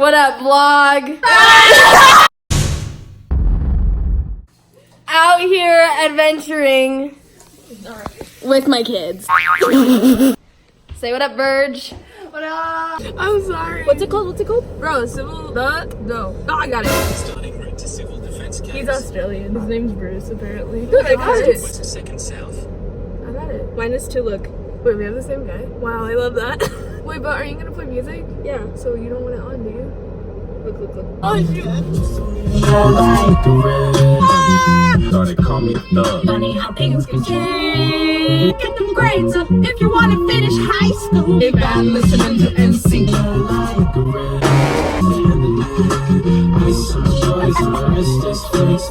What up, vlog? Out here adventuring with my kids. Say what up, Verge. What up? I'm sorry. What's it called? Bro, civil no. Oh, I got it. Starting route to civil defense case. He's Australian. His name's Bruce, apparently. Dude, I got it. West to second south. I got it. -2, look. Wait, we have the same guy? Wow, I love that. Wait, but are you gonna play music? Yeah. So you don't want it on, do you? Look. Oh, shoot. Started call me thug. Funny how things can change. Get them grades up if you want to finish high school. Big bad listening to NSYNC. I some joys in my restless face.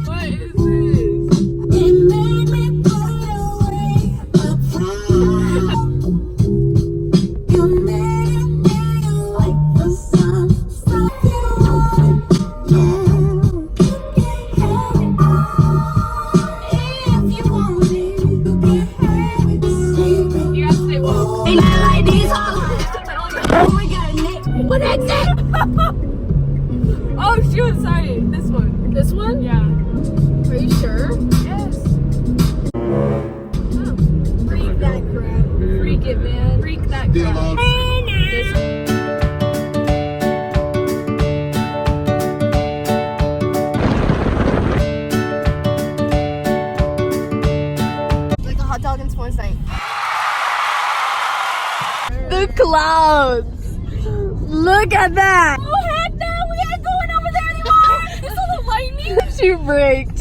What is this? It made me put away the pride. You made it like the sun. If you want it, you can have it. You gotta say what? Ain't that like these all? Oh my god, Nick. What is it? Oh, shoot, sorry. This one. This one? Yeah. Are you sure? Yes. Freak that crap. Freak it, man. Freak that crap. Like a hot dog and s'mores night. The clouds. Look at that. Oh heck no, we ain't going over there anymore. You saw the lightning? She braked.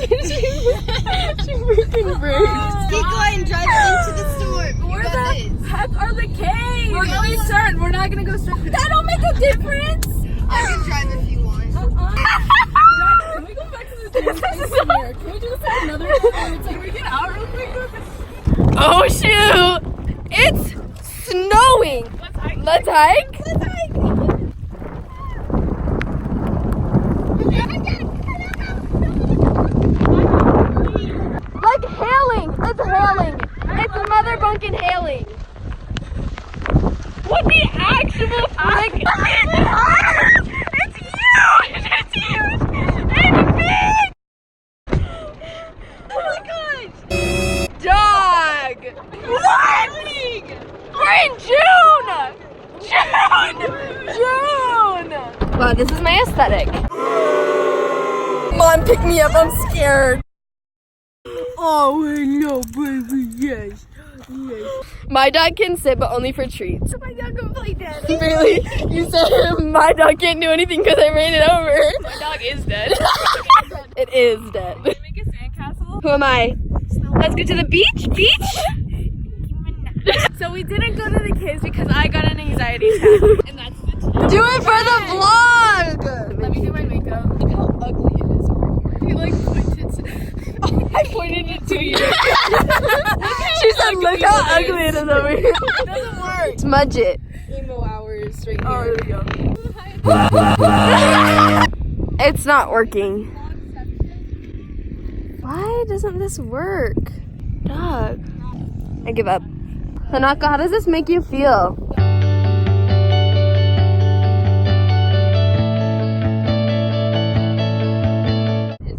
she freaking braked. Keep going, drive into the store. Where the heck are the caves? We're going straight. We're not gonna go straight. That don't make a difference. I can drive if you want. Can we go back to the here? Can we do this at another time? Can we get out real quick? Oh shoot! It's snowing. Let's hike. Like hailing. It's hailing. It's mother bunkin' hailing. What the actual frick? It's huge! It's huge! It's big! Oh my gosh! Dog! What? We're in June! June! Wow, this is my aesthetic. Mom, pick me up. I'm scared. Oh, no, baby, yes. My dog can sit, but only for treats. My dog can play dead. Really? You said my dog can't do anything because I ran it over. My dog is dead. It is dead. Make a sandcastle. Who am I? Let's go to the beach. So we didn't go to the caves because I got an anxiety attack. And that's the Do it for the vlog. Let me do my makeup. Look how ugly it is over here. You like pointed to... I pointed it to you. She said, look how ugly it is over here. It doesn't work. Smudge it. Emo hours right Oh, here. here we go. It's not working. Why doesn't this work? Dog. I give up. Hanaka, how does this make you feel?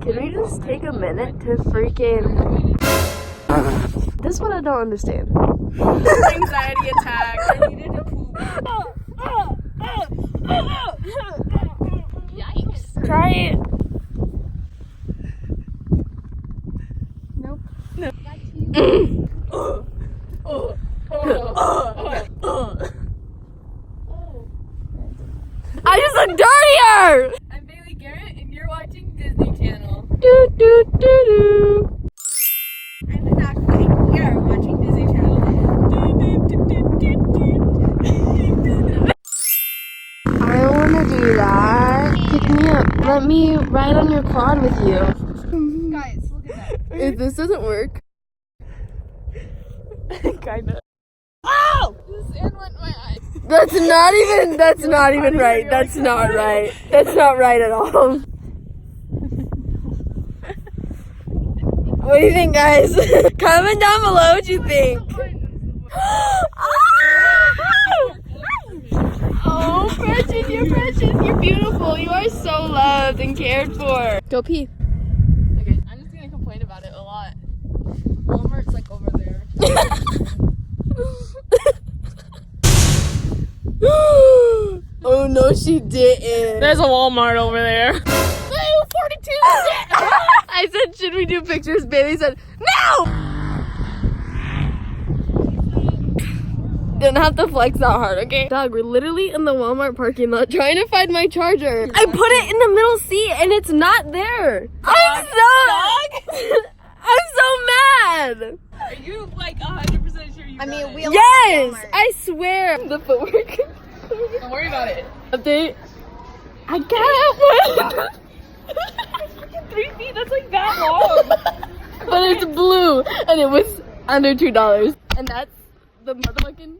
Can we just take a minute to freaking... This one I don't understand. Anxiety attack. I needed to poop. Yikes. Try it. I just look dirtier! I'm Bailey Garrett, and you're watching Disney Channel. Do do do do. I'm Hanaka, you're watching Disney Channel. I wanna do that. Pick me up. Let me ride on your quad with you. Guys, look at that. If this doesn't work. Kinda. This sand went in my eye. That's not even right. That's not right. That's not right at all. What do you think, guys? Comment down below what you think. Oh, Precious, you're precious. You're beautiful. You are so loved and cared for. Go pee. Okay, I'm just gonna complain about it a lot. Walmart's like over there. Oh no, she didn't. There's a Walmart over there. 42. I said, should we do pictures? Bailey said, no! Didn't have to flex that hard, okay? Dog, we're literally in the Walmart parking lot trying to find my charger. I put it in the middle seat and it's not there. I'm so mad. Are you like 100% sure you got it? we Yes, I swear. The footwork. Don't worry about it. Update. I got one. 3 feet, that's like that long. But it's blue and it was under $2. And that's the motherfucking